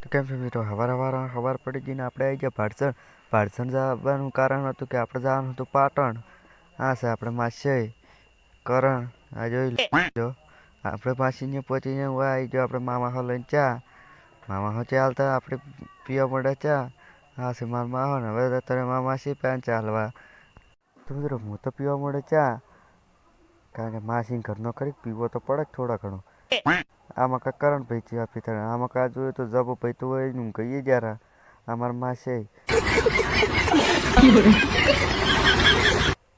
કેમ છે મિત્રો? ખબર પડી ગઈ ને આપણે આવી ગયા ભાડસણ. ભાડસણ જવાનું કારણ હતું કે આપણે જવાનું હતું પાટણ. હા છે આપણે માસી કરણ આ જોઈ લો. આપણે માસીને પહોંચીને આવી ગયો આપણે મામા લઈને ચા. મામા ચાલતા આપણે પીવા મળે ચા. હા છે મારા માહો ને હવે તમે મામા માસી પેન ચાલવા. તો મિત્રો હું તો પીવા મળે ચા કારણ કે માસી ઘરનો ખરી પીવો તો પડે થોડા ઘણો. આમાં કા કરણ ભાઈ ચા પીતા આમાં કા જોઈએ તો જબો ભાઈ તો હોય નું કહીએ જરા અમાર માસે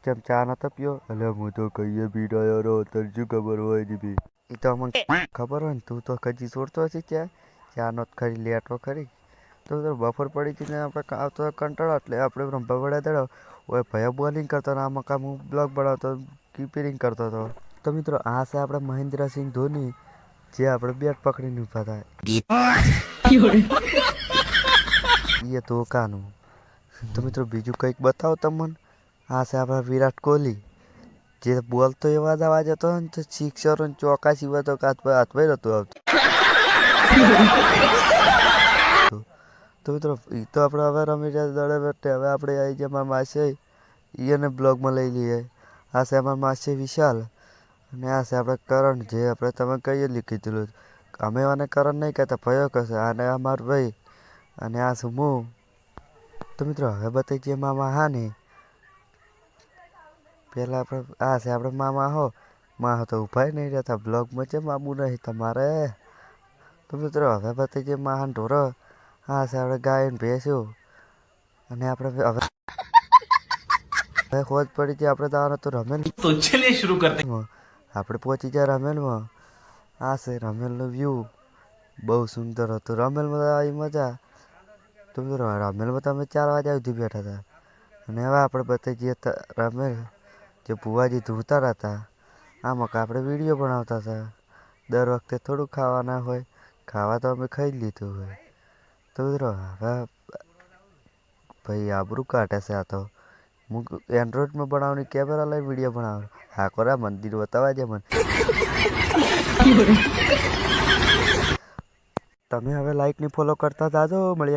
જેમ ચા નતો પીયો એટલે હું તો કહીએ પીડા યાર તને શું ખબર હોય ને બી એ તો અમને ખબર હોય ને તું તો કજી છોડતો હશે ચા નો ખરી લેટો ખરી તો બફોર પડી હતી ને આપણે આવતો કંટાળો એટલે આપણે રમવા વડ્યા દડો ઓય ભયા બોલિંગ કરતો ને આમાં કામ હું બ્લોગ બનાવતો કીપરિંગ કરતો હતો. તો મિત્રો આ છે આપણે મહેન્દ્રસિંહ ધોની જે આપણે બેટ પકડીને ઉભા થાય એ તો કાનું. તો મિત્રો બીજું કંઈક બતાવો તમને. આ છે આપણા વિરાટ કોહલી જે બોલતો એવા જ અવાજ હતો ને તો સિક્સરો ચોકા સિવાય તો હાથમાં નહોતું આવતું. તો મિત્રો એ તો આપણે હવે રમી રહ્યા દડે બેઠે હવે આપણે આવી ગયા અમારા માસી એને બ્લોગમાં લઈ લઈએ. આ છે અમારા માસી વિશાલ અને આ છે આપણે કરણ જે આપણે તમે કહીએ લીધી દીધું અમે આને કરણ નહીં કહેતા ભયો કહેશે આને અમારો ભાઈ અને આ છું હું. તો મિત્રો હવે બતાવી દઈએ મામા હા ને પહેલાં આપણે આ છે આપણે મામા હો તો ઊભા નહીં રહેતા બ્લોગમાં છે મામું નહીં તમારે. તો મિત્રો હવે બતાવી દઈએ માહાન ઢોરો હા છે આપણે ગાયન ભેંસ્યું અને આપણે હવે ખોજ પડી હતી આપણે જવાનું હતું રમેલ તો ચલિए शुरू करते આપણે પહોંચી ગયા રમેલમાં. આ છે રમેલનો વ્યૂ બહુ સુંદર હતું રમેલમાં આવી મજા. તો મિત્રો રમેલમાં તમે 4 વાગ્યા સુધી બેઠા હતા અને હવે આપણે બતાવી દઈએ રમેલ જે ભુવાજી ધોતા હતા આમાં આપણે વિડીયો બનાવતા હતા. દર વખતે થોડું ખાવાના હોય ખાવા તો અમે ખાઈ લીધું હોય. તો મિત્રો હવે ભાઈ આબરૂ કાઢે છે આ તો હું એન્ડ્રોઈડમાં બનાવવાની કેમેરા લઈને વિડીયો બનાવું હા કોરા મંદિર બતાવવા છે મને. તમે હવે લાઈક ની ફોલો કરતા જાજો મળીએ.